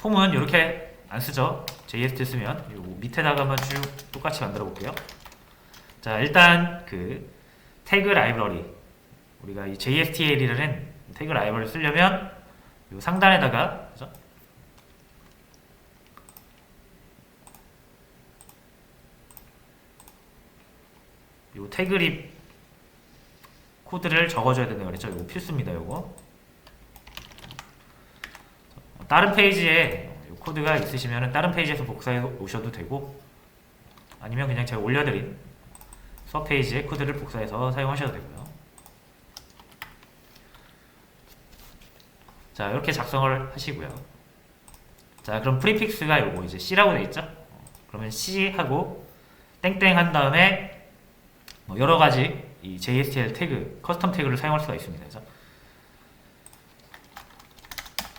폼은 이렇게 안 쓰죠. JST 쓰면 요 밑에다가만 쭉 똑같이 만들어 볼게요. 자, 일단 그 태그 라이브러리, 우리가 이 JSTL이라는 태그 라이브러리를 쓰려면 요 상단에다가, 그죠? 요 태그립 코드를 적어줘야 된다고 그랬죠. 이거 필수입니다. 요거 다른 페이지에 요 코드가 있으시면 다른 페이지에서 복사해 오셔도 되고, 아니면 그냥 제가 올려드린 수업 페이지에 코드를 복사해서 사용하셔도 되고요. 자, 이렇게 작성을 하시고요. 자, 그럼 프리픽스가 요거 이제 C라고 되어 있죠. 그러면 C 하고 땡땡 한 다음에 뭐 여러 가지 이 JSTL 태그, 커스텀 태그를 사용할 수가 있습니다. 그래서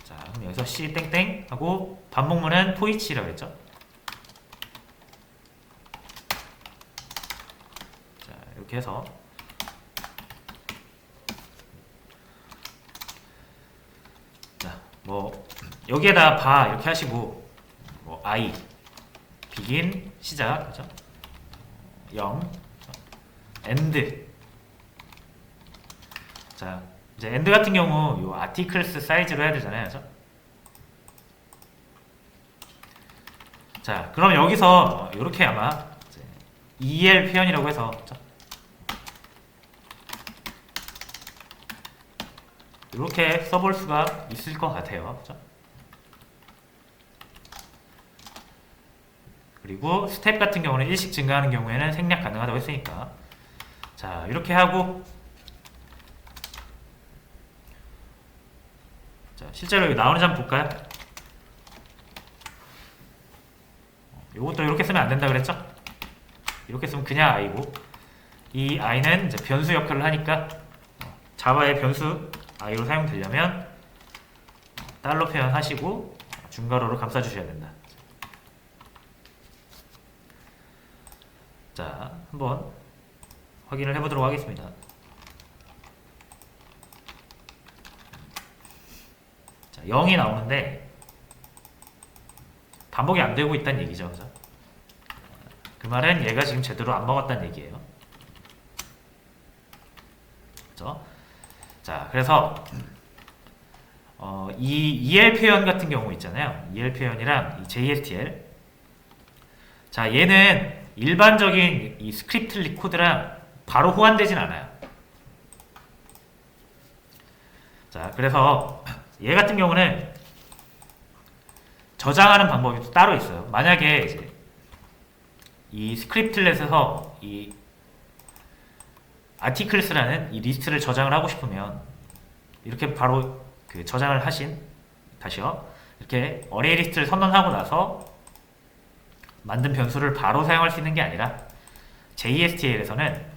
자, 그럼 여기서 C 땡땡 하고 반복문은 for each라고 했죠. 자, 이렇게 해서 자, 뭐 여기에다 바 이렇게 하시고 뭐 I begin 시작, 그죠? 0 end. 자, 이제 end 같은 경우 요 articles 사이즈로 해야 되잖아요, 그죠? 자, 그럼 여기서 이렇게 아마 EL 표현이라고 해서, 그죠? 이렇게 써볼 수가 있을 것 같아요, 그죠? 그리고 스텝 같은 경우는 일씩 증가하는 경우에는 생략 가능하다고 했으니까, 자, 이렇게 하고, 자, 실제로 여기 나오는지 한번 볼까요? 요것도 이렇게 쓰면 안 된다 그랬죠? 이렇게 쓰면 그냥 i고, 이 i는 이제 변수 역할을 하니까 자바의 변수 i로 사용되려면 달러 표현하시고 중괄호로 감싸주셔야 된다. 자, 한번 확인을 해보도록 하겠습니다. 자, 0이 나오는데 반복이 안 되고 있다는 얘기죠, 그죠? 그 말은 얘가 지금 제대로 안 먹었다는 얘기예요. 그죠? 자, 그래서 이 EL 표현 같은 경우 있잖아요. EL 표현이랑 이 JSTL. 자, 얘는 일반적인 이 스크립트 코드랑 바로 호환되진 않아요. 자, 그래서 얘 같은 경우는 저장하는 방법이 또 따로 있어요. 만약에 이제 이 스크립트렛에서 이 articles라는 이 리스트를 저장을 하고 싶으면 이렇게 바로 그 저장을 하신, 다시요, 이렇게 어레이 리스트를 선언하고 나서 만든 변수를 바로 사용할 수 있는 게 아니라 JSTL에서는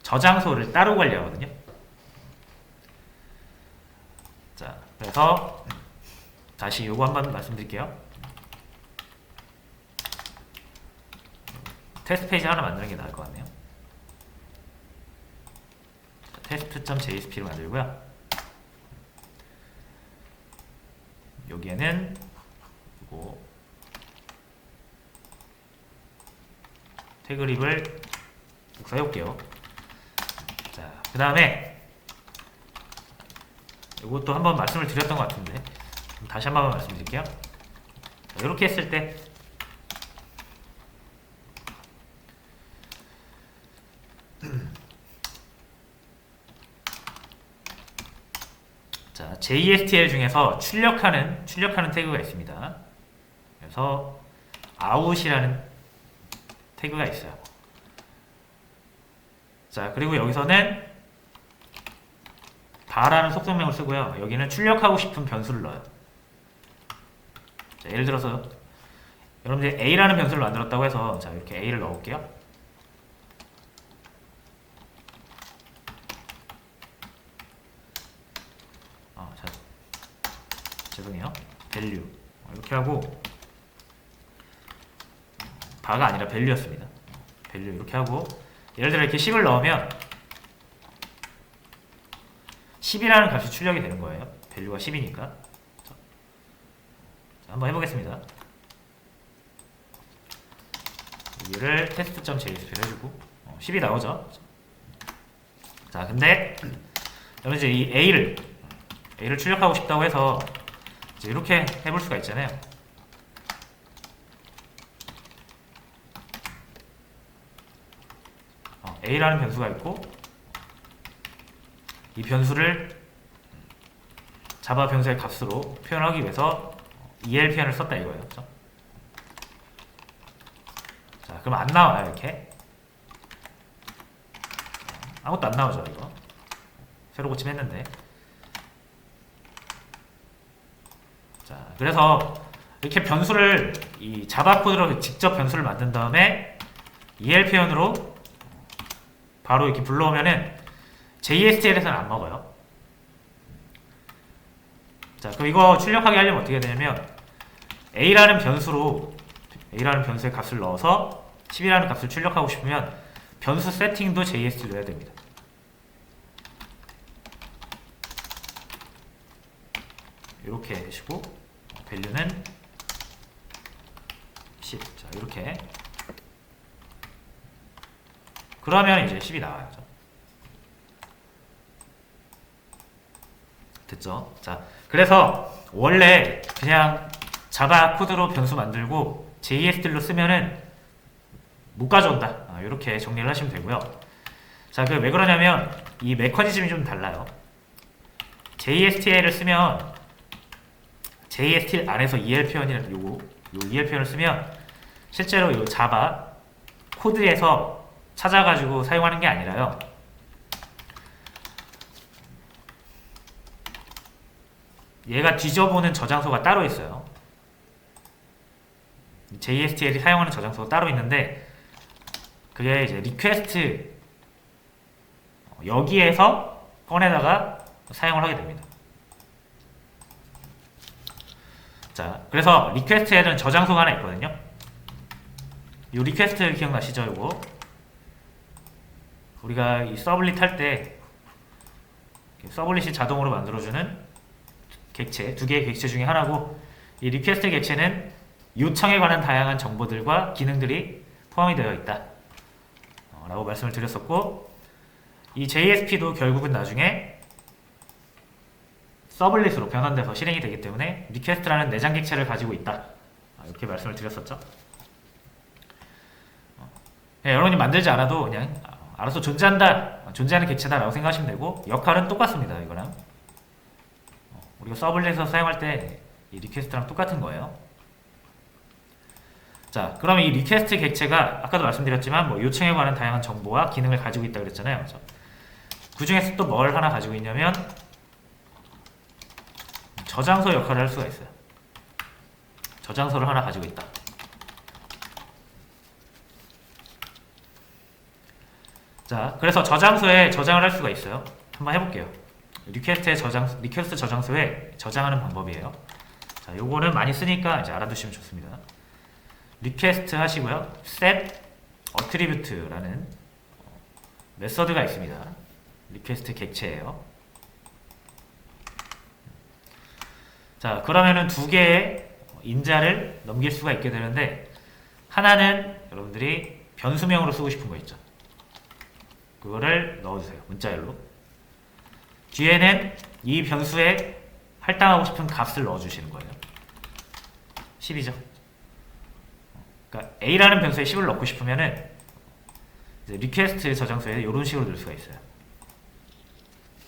저장소를 따로 관리하거든요. 자, 그래서 다시 요거 한번 말씀드릴게요. 테스트 페이지 하나 만드는 게 나을 것 같네요. test.jsp를 만들고요. 여기에는 이거 태그립을 복사해 볼게요. 자, 그 다음에 이것도 한번 말씀을 드렸던 것 같은데 다시 한번 말씀드릴게요. 자, 이렇게 했을 때 자, JSTL 중에서 출력하는 태그가 있습니다. 그래서 out이라는 태그가 있어요. 자, 그리고 여기서는 바라는 속성명을 쓰고요. 여기는 출력하고 싶은 변수를 넣어요. 자, 예를 들어서 여러분들이 A라는 변수를 만들었다고 해서 자, 이렇게 A를 넣어볼게요. 자, 죄송해요. value 이렇게 하고 바가 아니라 value였습니다. value 이렇게 하고 예를 들어 이렇게 10을 넣으면 10이라는 값이 출력이 되는 거예요. value가 10이니까. 자, 한번 해보겠습니다. 여기를 test.jsp를 해주고 10이 나오죠. 자, 근데 여러분 이제 이 A를 출력하고 싶다고 해서 이제 이렇게 해볼 수가 있잖아요. A라는 변수가 있고 이 변수를 자바 변수의 값으로 표현하기 위해서 EL 표현을 썼다 이거예요. 그렇죠? 자, 그럼 안 나와요 이렇게. 아무것도 안 나오죠 이거. 새로 고침했는데. 자, 그래서 이렇게 변수를 이 자바 코드로 직접 변수를 만든 다음에 EL 표현으로 바로 이렇게 불러오면은 JSTL에서는 안 먹어요. 자, 그럼 이거 출력하게 하려면 어떻게 되냐면 A라는 변수의 값을 넣어서 10이라는 값을 출력하고 싶으면 변수 세팅도 JST로 해야 됩니다. 이렇게 해주시고 밸류는 10. 자, 이렇게 그러면 이제 10이 나와요. 됐죠? 자, 그래서 원래 그냥 자바 코드로 변수 만들고 JST로 쓰면은 못 가져온다. 이렇게 정리를 하시면 되고요. 자, 그 왜 그러냐면 이 메커니즘이 좀 달라요. JSTL을 쓰면 JSTL 안에서 EL 표현이라는 요 EL 표현을 쓰면 실제로 이 자바 코드에서 찾아가지고 사용하는 게 아니라요. 얘가 뒤져보는 저장소가 따로 있어요. JSTL이 사용하는 저장소가 따로 있는데 그게 이제 리퀘스트 여기에서 꺼내다가 사용을 하게 됩니다. 자, 그래서 리퀘스트에는 저장소가 하나 있거든요. 이 리퀘스트 기억나시죠? 이거 우리가 이 서블릿 할 때 서블릿이 자동으로 만들어주는 객체, 두 개의 객체 중에 하나고 이 리퀘스트 객체는 요청에 관한 다양한 정보들과 기능들이 포함이 되어 있다 라고 말씀을 드렸었고 이 JSP도 결국은 나중에 서블릿으로 변환돼서 실행이 되기 때문에 리퀘스트라는 내장 객체를 가지고 있다 이렇게 말씀을 드렸었죠. 여러분이 만들지 않아도 그냥 알아서 존재하는 객체다 라고 생각하시면 되고 역할은 똑같습니다. 이거랑 우리가 서블릿에서 사용할 때 이 리퀘스트랑 똑같은 거예요. 자, 그럼 이 리퀘스트 객체가 아까도 말씀드렸지만 뭐 요청에 관한 다양한 정보와 기능을 가지고 있다고 그랬잖아요. 그렇죠? 그 중에서 또 뭘 하나 가지고 있냐면 저장소 역할을 할 수가 있어요. 저장소를 하나 가지고 있다. 자, 그래서 저장소에 저장을 할 수가 있어요. 한번 해볼게요. 리퀘스트 저장소에 저장하는 방법이에요. 자, 요거는 많이 쓰니까 이제 알아두시면 좋습니다. 리퀘스트 하시고요. set attribute라는 메서드가 있습니다. 리퀘스트 객체예요. 자, 그러면은 두 개의 인자를 넘길 수가 있게 되는데 하나는 여러분들이 변수명으로 쓰고 싶은 거 있죠. 그거를 넣어주세요. 문자열로. 뒤에는 이 변수에 할당하고 싶은 값을 넣어주시는 거예요. 10이죠. 그러니까 A라는 변수에 10을 넣고 싶으면은 이제 리퀘스트 저장소에 이런 식으로 넣을 수가 있어요.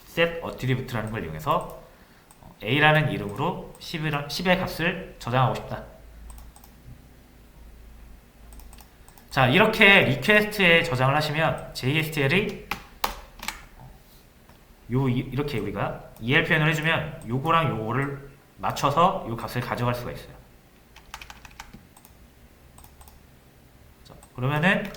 set attribute라는 걸 이용해서 A라는 이름으로 10의 값을 저장하고 싶다. 자, 이렇게 리퀘스트에 저장을 하시면 JSTL이 이렇게 우리가 EL 표현을 해주면 요거랑 요거를 맞춰서 요 값을 가져갈 수가 있어요. 자, 그러면은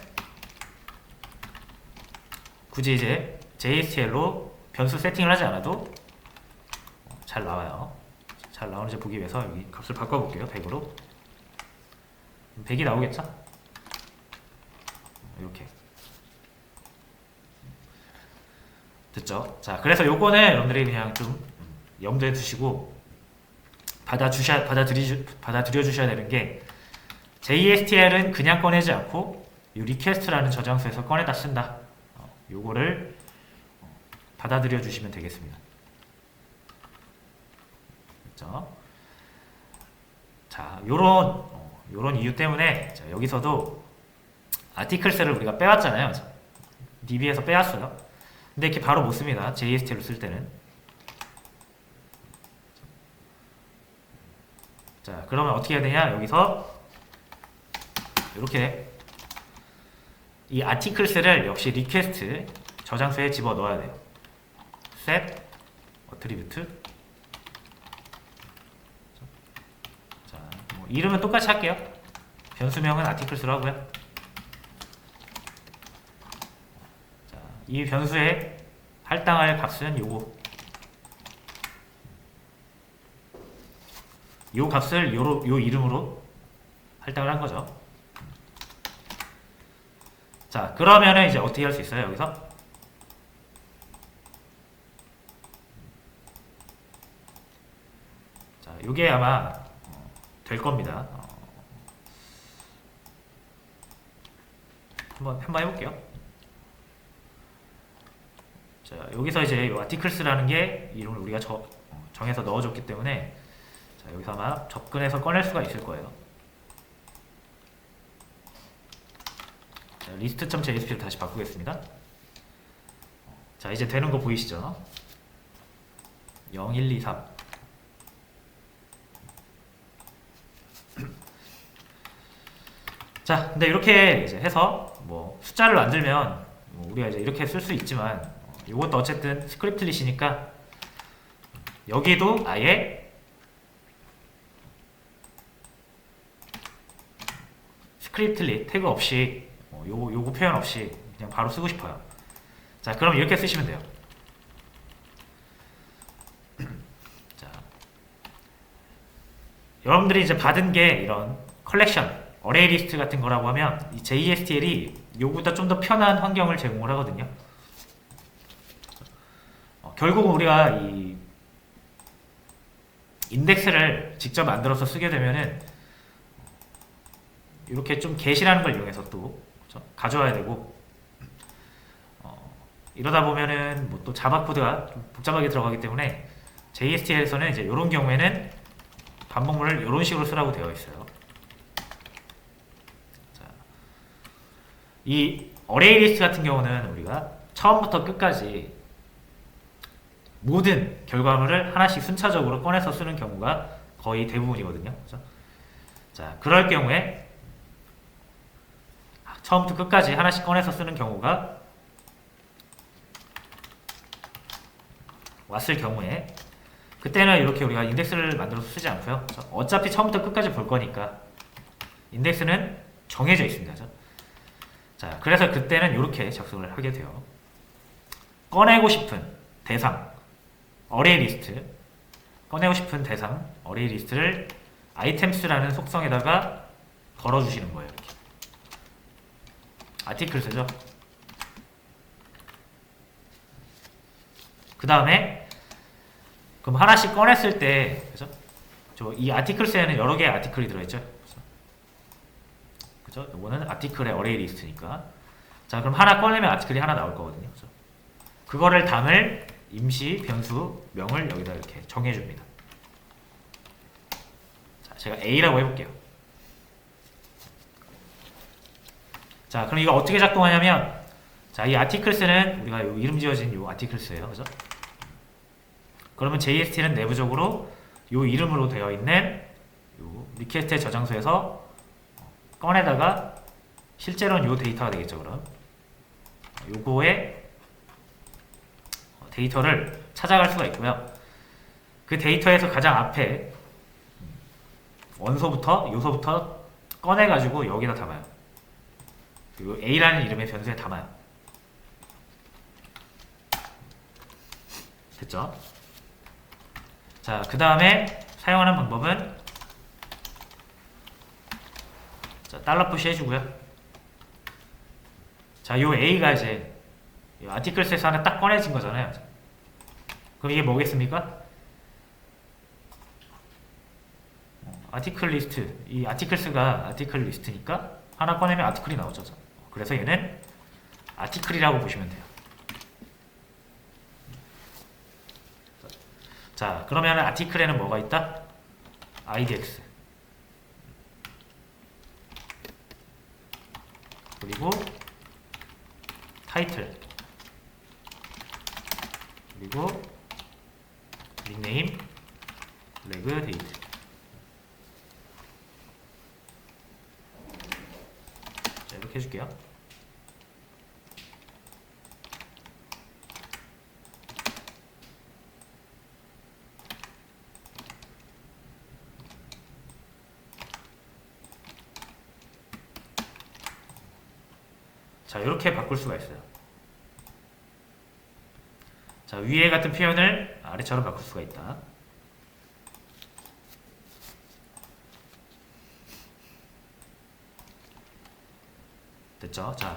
굳이 이제 JSTL로 변수 세팅을 하지 않아도 잘 나와요. 잘 나오는지 보기 위해서 여기 값을 바꿔볼게요. 100으로 100이 나오겠죠? 이렇게 됐죠? 자, 그래서 요거는 여러분들이 그냥 좀 염두에 두시고 받아들여 주셔야 되는 게 JSTL은 그냥 꺼내지 않고 이 리퀘스트라는 저장소에서 꺼내다 쓴다. 요거를 받아들여 주시면 되겠습니다. 그렇죠? 자, 요런 이유 때문에 자, 여기서도 아티클스를 우리가 빼왔잖아요. DB에서 빼왔어요. 근데 이렇게 바로 못 씁니다. JSTL로 쓸 때는. 자, 그러면 어떻게 해야 되냐? 여기서 이렇게 이 아티클스를 역시 리퀘스트 저장소에 집어 넣어야 돼요. set attribute. 자, 뭐 이름은 똑같이 할게요. 변수명은 아티클스로 하고요. 자, 이 변수에 할당할 값은 요거. 요 값을 요 이름으로 할당을 한 거죠. 자, 그러면은 이제 어떻게 할 수 있어요, 여기서? 자, 요게 아마 될 겁니다. 한번 해볼게요. 자, 여기서 이제 요 아티클스라는 게 이름을 우리가 정해서 넣어줬기 때문에 자, 여기서 아마 접근해서 꺼낼 수가 있을 거예요. 자, list.jsp를 다시 바꾸겠습니다. 자, 이제 되는 거 보이시죠? 0, 1, 2, 3. 자, 근데 이렇게 이제 해서 뭐 숫자를 만들면 뭐 우리가 이제 이렇게 쓸 수 있지만 이것도 어쨌든 스크립트릿이니까 여기도 아예 스크립트릿 태그 없이 요거 표현 없이 그냥 바로 쓰고 싶어요. 자, 그럼 이렇게 쓰시면 돼요. 자, 여러분들이 이제 받은 게 이런 컬렉션, 어레이 리스트 같은 거라고 하면 이 JSTL이 요거보다 좀 더 편한 환경을 제공을 하거든요. 결국은 우리가 이 인덱스를 직접 만들어서 쓰게 되면은 이렇게 좀 get이라는 걸 이용해서 또 그렇죠? 가져와야 되고 이러다 보면은 뭐 또 자바 코드가 좀 복잡하게 들어가기 때문에 JSTL에서는 이제 이런 경우에는 반복문을 이런 식으로 쓰라고 되어 있어요. 자, 이 어레이 리스트 같은 경우는 우리가 처음부터 끝까지 모든 결과물을 하나씩 순차적으로 꺼내서 쓰는 경우가 거의 대부분이거든요. 그렇죠? 자, 그럴 경우에 처음부터 끝까지 하나씩 꺼내서 쓰는 경우가 왔을 경우에 그때는 이렇게 우리가 인덱스를 만들어서 쓰지 않고요. 그렇죠? 어차피 처음부터 끝까지 볼 거니까 인덱스는 정해져 있습니다. 그렇죠? 자, 그래서 그때는 이렇게 작성을 하게 돼요. 꺼내고 싶은 대상 어레이 리스트, 꺼내고 싶은 대상 어레이 리스트를 아이템스라는 속성에다가 걸어주시는 거예요. 이렇게. 아티클스죠. 그 다음에 그럼 하나씩 꺼냈을 때, 그죠? 이 아티클스에는 여러 개의 아티클이 들어있죠. 그죠? 이거는 아티클의 어레이 리스트니까. 자, 그럼 하나 꺼내면 아티클이 하나 나올 거거든요. 그죠? 그거를 담을 임시 변수 명을 여기다 이렇게 정해줍니다. 자, 제가 A라고 해볼게요. 자, 그럼 이거 어떻게 작동하냐면, 자, 이 아티클스는 우리가 요 이름 지어진 요 아티클스예요. 그죠? 그러면 JST는 내부적으로 요 이름으로 되어 있는 요 리퀘스트의 저장소에서 꺼내다가 실제로는 요 데이터가 되겠죠. 그럼 요거에 데이터를 찾아갈 수가 있고요. 그 데이터에서 가장 앞에 원소부터 요소부터 꺼내가지고 여기다 담아요. 그리고 A라는 이름의 변수에 담아요. 됐죠? 자, 그 다음에 사용하는 방법은 자, $푸시 해주고요. 자, 요 A가 이제 아티클스에서 하나 딱 꺼내진 거잖아요. 그럼 이게 뭐겠습니까? 아티클 리스트, 이 아티클스가 아티클 리스트니까 하나 꺼내면 아티클이 나오죠. 그래서 얘는 아티클이라고 보시면 돼요. 자, 그러면 아티클에는 뭐가 있다? idx 그리고 타이틀 그리고 닉네임 레그 데이트. 자, 이렇게 해줄게요. 자, 이렇게 바꿀 수가 있어요. 자, 위에 같은 표현을 아래처럼 바꿀 수가 있다. 됐죠? 자,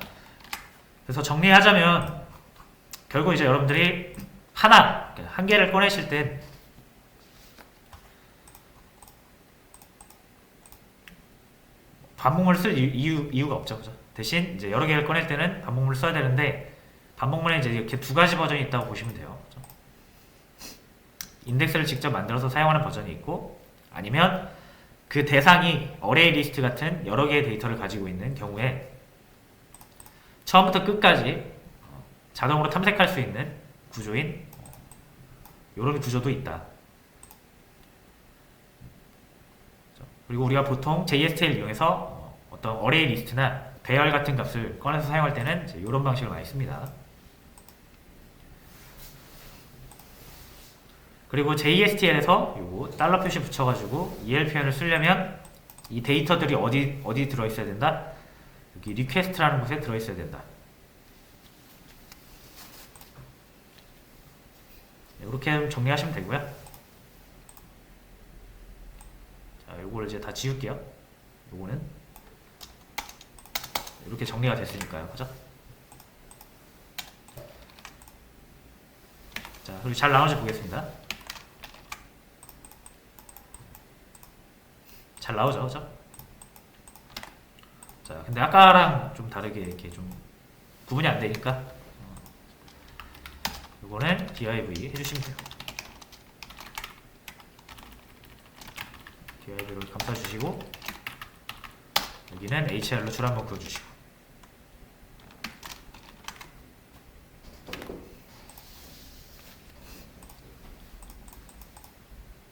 그래서 정리하자면 결국 이제 여러분들이 한 개를 꺼내실 땐 반복문을 쓸 이유가 없죠. 그죠? 대신 이제 여러 개를 꺼낼 때는 반복문을 써야 되는데 반복문에 이제 이렇게 두 가지 버전이 있다고 보시면 돼요. 그죠? 인덱스를 직접 만들어서 사용하는 버전이 있고 아니면 그 대상이 어레이 리스트 같은 여러 개의 데이터를 가지고 있는 경우에 처음부터 끝까지 자동으로 탐색할 수 있는 구조인 이런 구조도 있다. 그리고 우리가 보통 JST를 이용해서 어떤 어레이 리스트나 배열 같은 값을 꺼내서 사용할 때는 이런 방식을 많이 씁니다. 그리고 JSTL에서 요거 달러 표시 붙여가지고 EL 표현을 쓰려면 이 데이터들이 어디 들어있어야 된다? 여기 리퀘스트라는 곳에 들어있어야 된다. 이렇게 정리하시면 되고요. 자, 요거를 이제 다 지울게요. 요거는 이렇게 정리가 됐으니까요. 그죠? 자, 그리고 잘 나오는지 보겠습니다. 잘 나오죠, 그죠? 자, 근데 아까랑 좀 다르게 이렇게 좀 구분이 안 되니까 이거는 div 해주시면 돼요. div를 감싸주시고 여기는 hr로 줄 한번 그어주시고.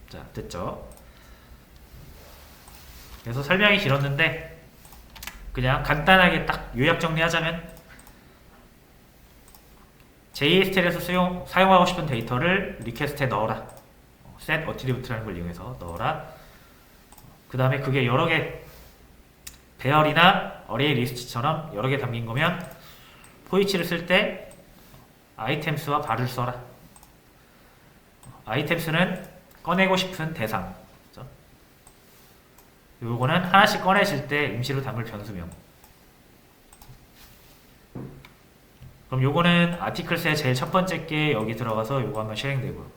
자, 됐죠? 그래서 설명이 길었는데 그냥 간단하게 딱 요약 정리하자면 JSTL에서 사용하고 싶은 데이터를 리퀘스트에 넣어라. set attribute라는 걸 이용해서 넣어라. 그 다음에 그게 여러 개 배열이나 어레이 리스트처럼 여러 개 담긴 거면 포이치를 쓸 때 items와 bar을 써라. items는 꺼내고 싶은 대상. 요거는 하나씩 꺼내실 때 임시로 담을 변수명. 그럼 요거는 아티클스의 제일 첫 번째 게 여기 들어가서 요거 한번 실행되고요.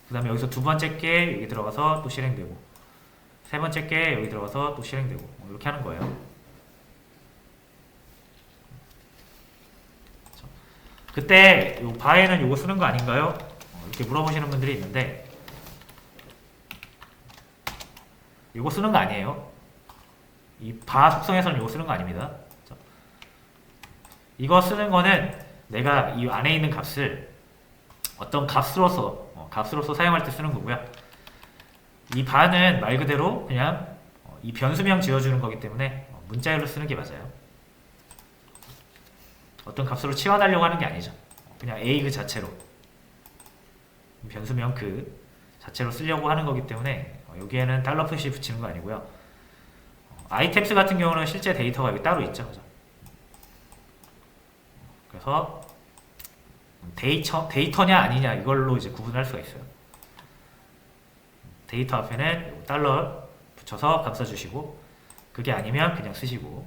그 다음에 여기서 두 번째 게 여기 들어가서 또 실행되고 세 번째 게 여기 들어가서 또 실행되고 이렇게 하는 거예요. 그때 요 바에는 요거 쓰는 거 아닌가요? 이렇게 물어보시는 분들이 있는데 이거 쓰는 거 아니에요. 이 바 속성에서는 이거 쓰는 거 아닙니다. 이거 쓰는 거는 내가 이 안에 있는 값을 어떤 값으로서 사용할 때 쓰는 거고요. 이 바는 말 그대로 그냥 이 변수명 지어주는 거기 때문에 문자열로 쓰는 게 맞아요. 어떤 값으로 치환하려고 하는 게 아니죠. 그냥 a 그 자체로 변수명 그 자체로 쓰려고 하는 거기 때문에 여기에는 달러 표시 붙이는 거 아니고요. 아이템스 같은 경우는 실제 데이터가 여기 따로 있죠. 그죠? 그래서 데이터냐 아니냐 이걸로 이제 구분할 수가 있어요. 데이터 앞에는 달러 붙여서 감싸주시고 그게 아니면 그냥 쓰시고